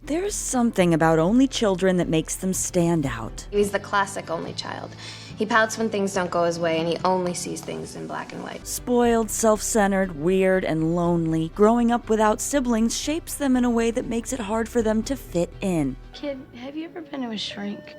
There's something about only children that makes them stand out. He's the classic only child. He pouts when things don't go his way, and he only sees things in black and white. Spoiled, self-centered, weird, and lonely, growing up without siblings shapes them in a way that makes it hard for them to fit in. Kid, have you ever been to a shrink?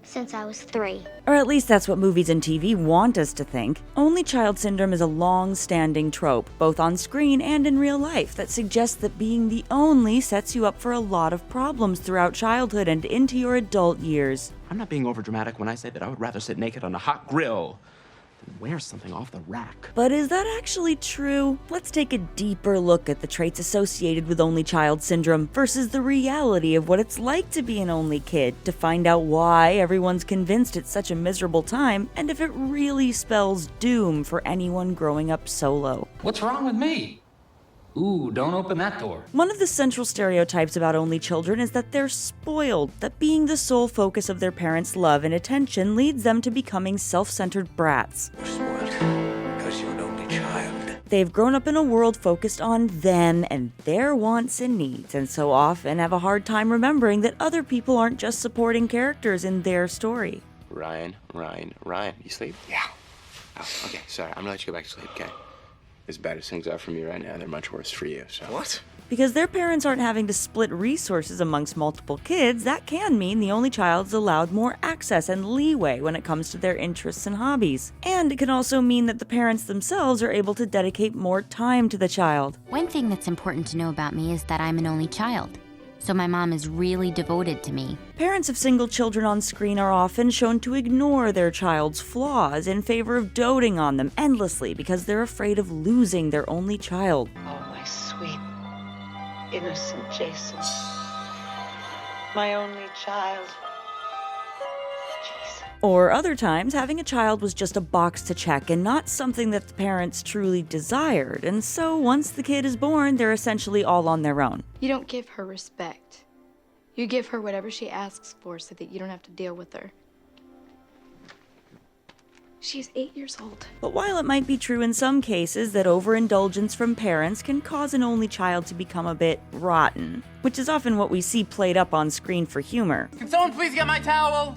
Since I was 3. Or at least that's what movies and TV want us to think. Only child syndrome is a long-standing trope, both on screen and in real life, that suggests that being the only sets you up for a lot of problems throughout childhood and into your adult years. I'm not being overdramatic when I say that I would rather sit naked on a hot grill than wear something off the rack. But is that actually true? Let's take a deeper look at the traits associated with only child syndrome versus the reality of what it's like to be an only kid, to find out why everyone's convinced it's such a miserable time, and if it really spells doom for anyone growing up solo. What's wrong with me? Ooh, don't open that door. One of the central stereotypes about only children is that they're spoiled, that being the sole focus of their parents' love and attention leads them to becoming self-centered brats. You're spoiled because you're an only child. They've grown up in a world focused on them and their wants and needs, and so often have a hard time remembering that other people aren't just supporting characters in their story. Ryan, you sleep? Yeah. Oh, okay, sorry, I'm gonna let you go back to sleep, okay? As bad as things are for me right now, they're much worse for you, so. What? Because their parents aren't having to split resources amongst multiple kids, that can mean the only child is allowed more access and leeway when it comes to their interests and hobbies. And it can also mean that the parents themselves are able to dedicate more time to the child. One thing that's important to know about me is that I'm an only child. So my mom is really devoted to me. Parents of single children on screen are often shown to ignore their child's flaws in favor of doting on them endlessly because they're afraid of losing their only child. Oh, my sweet, innocent Jason. My only child. Jeez. Or other times, having a child was just a box to check and not something that the parents truly desired, and so once the kid is born, they're essentially all on their own. You don't give her respect. You give her whatever she asks for so that you don't have to deal with her. She's 8 years old. But while it might be true in some cases that overindulgence from parents can cause an only child to become a bit rotten, which is often what we see played up on screen for humor, Can someone please get my towel?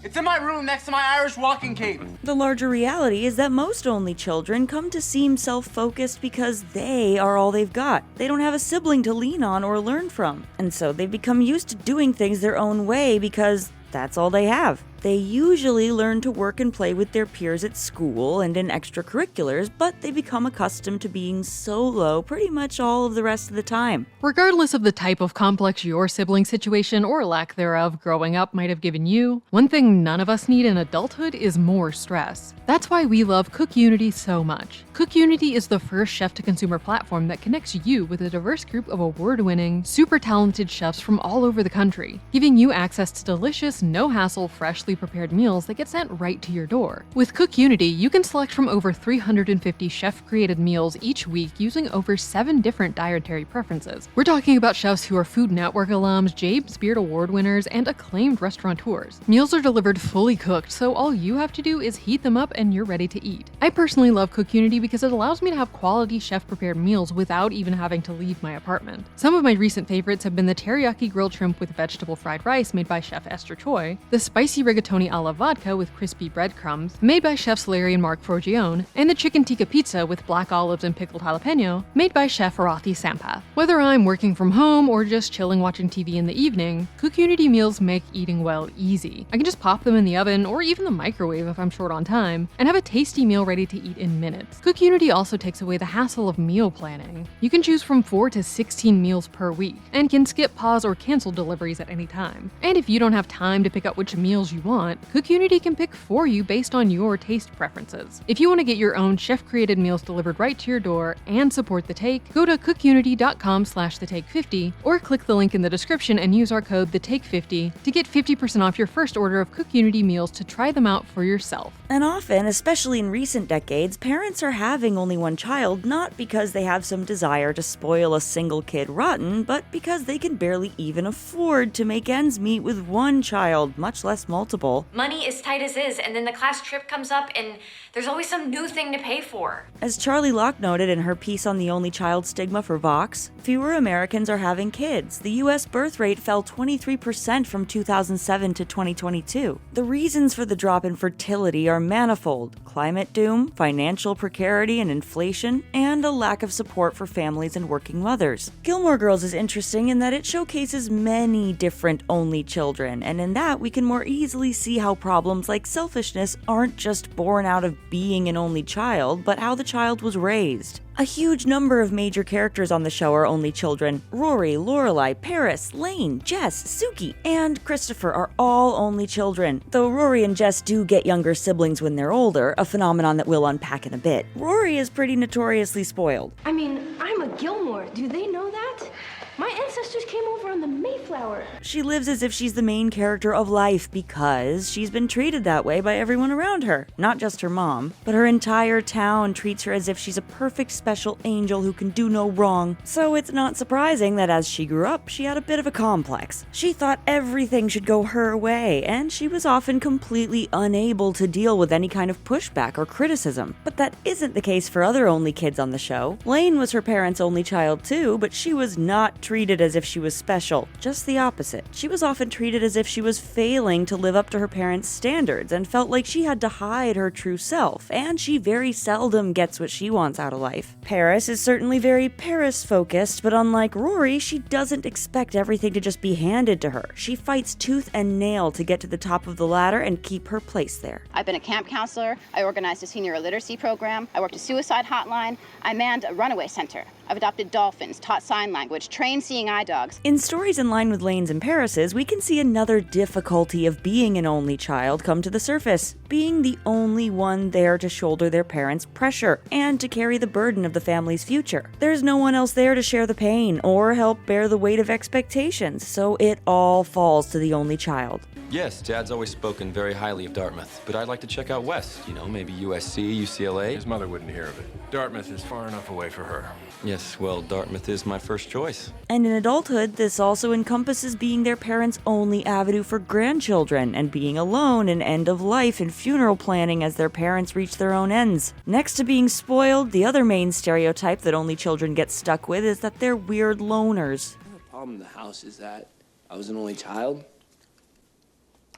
It's in my room next to my Irish walking cape. the larger reality is that most only children come to seem self-focused because they are all they've got. They don't have a sibling to lean on or learn from, and so they've become used to doing things their own way because that's all they have. They usually learn to work and play with their peers at school and in extracurriculars, but they become accustomed to being solo pretty much all of the rest of the time. Regardless of the type of complex your sibling situation or lack thereof growing up might have given you, one thing none of us need in adulthood is more stress. That's why we love CookUnity so much. CookUnity is the first chef-to-consumer platform that connects you with a diverse group of award-winning, super talented chefs from all over the country, giving you access to delicious, no-hassle, freshly prepared meals that get sent right to your door. With CookUnity, you can select from over 350 chef-created meals each week using over 7 different dietary preferences. We're talking about chefs who are Food Network alums, James Beard Award winners, and acclaimed restaurateurs. Meals are delivered fully cooked, so all you have to do is heat them up and you're ready to eat. I personally love CookUnity because it allows me to have quality chef-prepared meals without even having to leave my apartment. Some of my recent favorites have been the teriyaki grilled shrimp with vegetable fried rice made by Chef Esther Choi, the spicy rigatoni a la vodka with crispy breadcrumbs, made by chefs Larry and Mark Forgione, and the chicken tikka pizza with black olives and pickled jalapeno, made by Chef Arathi Sampath. Whether I'm working from home or just chilling watching TV in the evening, CookUnity meals make eating well easy. I can just pop them in the oven or even the microwave if I'm short on time, and have a tasty meal ready to eat in minutes. CookUnity also takes away the hassle of meal planning. You can choose from 4 to 16 meals per week, and can skip, pause, or cancel deliveries at any time. And if you don't have time to pick out which meals you want, CookUnity can pick for you based on your taste preferences. If you want to get your own chef-created meals delivered right to your door and support The Take, go to cookunity.com/thetake50 or click the link in the description and use our code TheTake50 to get 50% off your first order of CookUnity meals to try them out for yourself. And often, especially in recent decades, parents are having only one child not because they have some desire to spoil a single kid rotten, but because they can barely even afford to make ends meet with one child, much less multiple. multiple. Money is tight as is, and then the class trip comes up, and there's always some new thing to pay for. As Charly Locke noted in her piece on the only child stigma for Vox, fewer Americans are having kids. The U.S. birth rate fell 23% from 2007 to 2022. The reasons for the drop in fertility are manifold: climate doom, financial precarity and inflation, and a lack of support for families and working mothers. Gilmore Girls is interesting in that it showcases many different only children, and in that we can more easily see how problems like selfishness aren't just born out of being an only child, but how the child was raised. A huge number of major characters on the show are only children. Rory, Lorelai, Paris, Lane, Jess, Suki, and Christopher are all only children, though Rory and Jess do get younger siblings when they're older, a phenomenon that we'll unpack in a bit. Rory is pretty notoriously spoiled. I mean, I'm a Gilmore. Do they know that? My ancestors came over on the Mayflower. She lives as if she's the main character of life because she's been treated that way by everyone around her. Not just her mom, but her entire town treats her as if she's a perfect special angel who can do no wrong. So it's not surprising that as she grew up, she had a bit of a complex. She thought everything should go her way, and she was often completely unable to deal with any kind of pushback or criticism. But that isn't the case for other only kids on the show. Lane was her parents' only child too, but she was not treated as if she was special, just the opposite. She was often treated as if she was failing to live up to her parents' standards and felt like she had to hide her true self, and she very seldom gets what she wants out of life. Paris is certainly very Paris-focused, but unlike Rory, she doesn't expect everything to just be handed to her. She fights tooth and nail to get to the top of the ladder and keep her place there. I've been a camp counselor, I organized a senior literacy program, I worked a suicide hotline, I manned a runaway center. I've adopted dolphins, taught sign language, trained seeing eye dogs. In stories in line with Lane's and Paris's, we can see another difficulty of being an only child come to the surface: being the only one there to shoulder their parents' pressure and to carry the burden of the family's future. There's no one else there to share the pain or help bear the weight of expectations, so it all falls to the only child. Yes, Dad's always spoken very highly of Dartmouth, but I'd like to check out west. You know, maybe USC, UCLA. His mother wouldn't hear of it. Dartmouth is far enough away for her. Yes, well, Dartmouth is my first choice. And in adulthood, this also encompasses being their parents' only avenue for grandchildren and being alone in end of life and funeral planning as their parents reach their own ends. Next to being spoiled, the other main stereotype that only children get stuck with is that they're weird loners. The problem in the house is that I was an only child.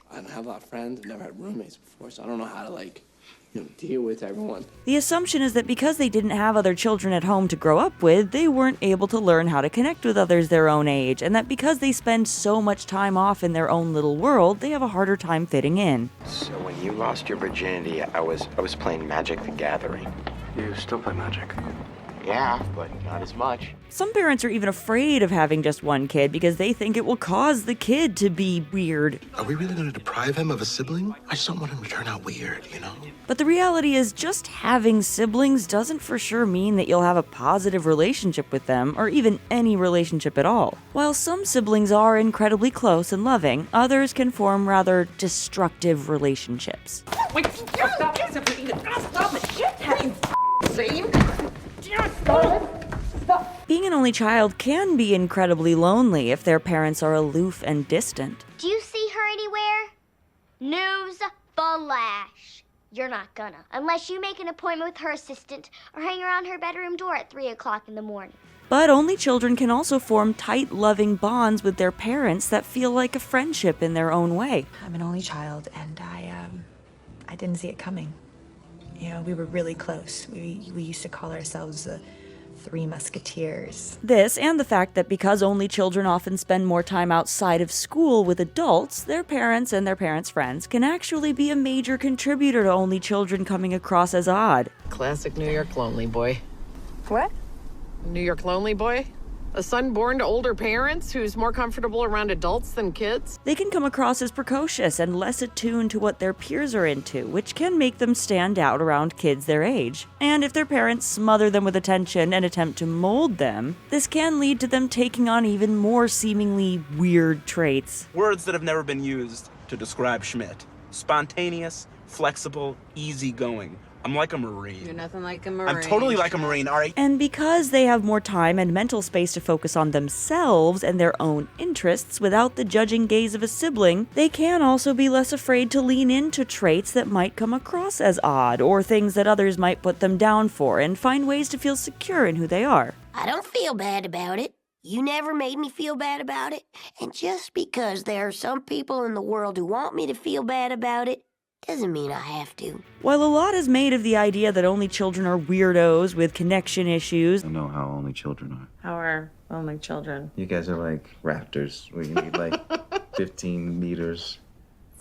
I don't have a lot of friends. I've never had roommates before, so I don't know how to, deal with everyone. The assumption is that because they didn't have other children at home to grow up with, they weren't able to learn how to connect with others their own age, and that because they spend so much time off in their own little world, they have a harder time fitting in. So when you lost your virginity, I was playing Magic the Gathering. You still play Magic? Yeah, but not as much. Some parents are even afraid of having just one kid because they think it will cause the kid to be weird. Are we really going to deprive him of a sibling? I just don't want him to turn out weird, you know? But the reality is just having siblings doesn't for sure mean that you'll have a positive relationship with them, or even any relationship at all. While some siblings are incredibly close and loving, others can form rather destructive relationships. Wait, stop it, stop it, shit, have you seen? Being an only child can be incredibly lonely if their parents are aloof and distant. Do you see her anywhere? News flash. You're not gonna, unless you make an appointment with her assistant or hang around her bedroom door at 3 o'clock in the morning. But only children can also form tight, loving bonds with their parents that feel like a friendship in their own way. I'm an only child, and I didn't see it coming. You know, we were really close. We used to call ourselves the Three Musketeers. This, and the fact that because only children often spend more time outside of school with adults, their parents and their parents' friends can actually be a major contributor to only children coming across as odd. Classic New York lonely boy. What? New York lonely boy? A son born to older parents who's more comfortable around adults than kids? They can come across as precocious and less attuned to what their peers are into, which can make them stand out around kids their age. And if their parents smother them with attention and attempt to mold them, this can lead to them taking on even more seemingly weird traits. Words that have never been used to describe Schmidt. Spontaneous, flexible, easygoing, I'm like a Marine. You're nothing like a Marine. I'm totally like a Marine, all right? And because they have more time and mental space to focus on themselves and their own interests without the judging gaze of a sibling, they can also be less afraid to lean into traits that might come across as odd or things that others might put them down for and find ways to feel secure in who they are. I don't feel bad about it. You never made me feel bad about it. And just because there are some people in the world who want me to feel bad about it, doesn't mean I have to. While a lot is made of the idea that only children are weirdos with connection issues, I know how only children are. How are only children? You guys are like raptors, where you need like 15 meters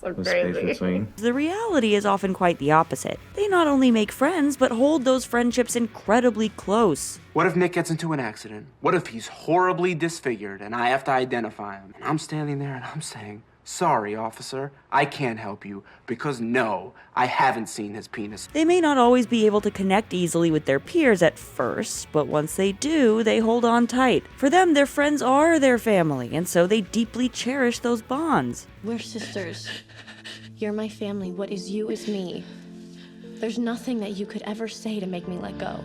So of space crazy. between. the reality is often quite the opposite. They not only make friends, but hold those friendships incredibly close. What if Nick gets into an accident? What if he's horribly disfigured and I have to identify him? And I'm standing there and I'm saying, sorry, officer, I can't help you because no, I haven't seen his penis. They may not always be able to connect easily with their peers at first, but once they do, they hold on tight. For them, their friends are their family, and so they deeply cherish those bonds. We're sisters. You're my family. What is you is me. There's nothing that you could ever say to make me let go.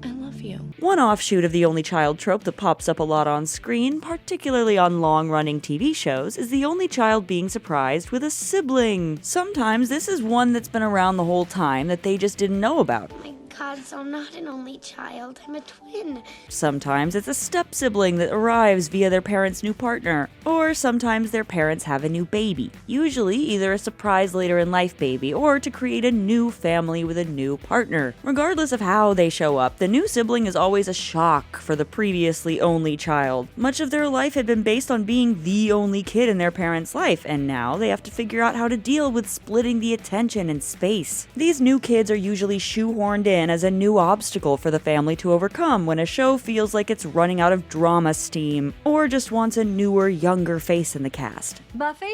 I love you. One offshoot of the only child trope that pops up a lot on screen, particularly on long-running TV shows, is the only child being surprised with a sibling. Sometimes this is one that's been around the whole time that they just didn't know about. Oh my God, so I'm not an only child. I'm a twin. Sometimes it's a step-sibling that arrives via their parents' new partner, or sometimes their parents have a new baby, usually either a surprise later-in-life baby or to create a new family with a new partner. Regardless of how they show up, the new sibling is always a shock for the previously only child. Much of their life had been based on being the only kid in their parents' life, and now they have to figure out how to deal with splitting the attention and space. These new kids are usually shoehorned in as a new obstacle for the family to overcome when a show feels like it's running out of drama steam, or just wants a newer, younger face in the cast. Buffy,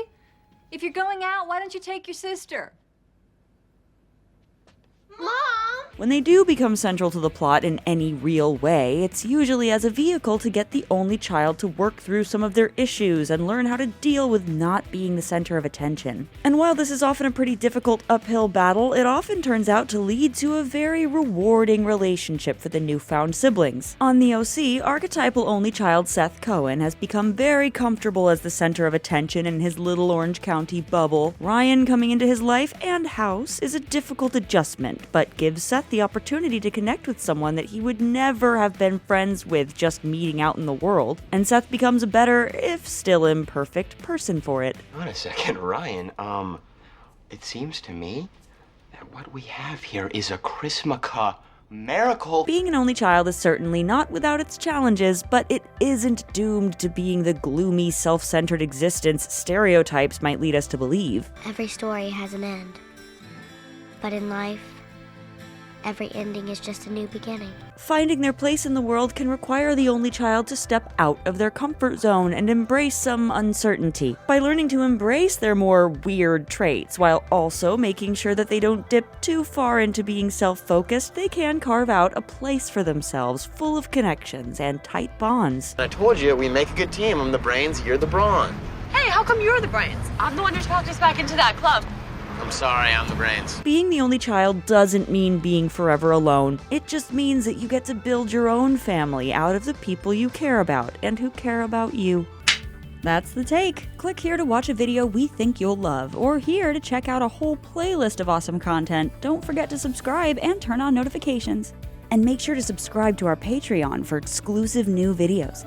if you're going out, why don't you take your sister? Mom! When they do become central to the plot in any real way, it's usually as a vehicle to get the only child to work through some of their issues and learn how to deal with not being the center of attention. And while this is often a pretty difficult uphill battle, it often turns out to lead to a very rewarding relationship for the newfound siblings. On the OC, archetypal only child Seth Cohen has become very comfortable as the center of attention in his little Orange County bubble. Ryan coming into his life and house is a difficult adjustment, but gives Seth the opportunity to connect with someone that he would never have been friends with just meeting out in the world, and Seth becomes a better, if still imperfect, person for it. Wait a second, Ryan, it seems to me that what we have here is a Christmaka miracle. Being an only child is certainly not without its challenges, but it isn't doomed to being the gloomy, self-centered existence stereotypes might lead us to believe. Every story has an end. But in life, every ending is just a new beginning. Finding their place in the world can require the only child to step out of their comfort zone and embrace some uncertainty. By learning to embrace their more weird traits, while also making sure that they don't dip too far into being self-focused, they can carve out a place for themselves full of connections and tight bonds. I told you, we make a good team. I'm the brains, you're the brawn. Hey, how come you're the brains? I'm the one who talked us back into that club. I'm sorry, I'm the brains. Being the only child doesn't mean being forever alone. It just means that you get to build your own family out of the people you care about and who care about you. That's the take. Click here to watch a video we think you'll love, or here to check out a whole playlist of awesome content. Don't forget to subscribe and turn on notifications. And make sure to subscribe to our Patreon for exclusive new videos.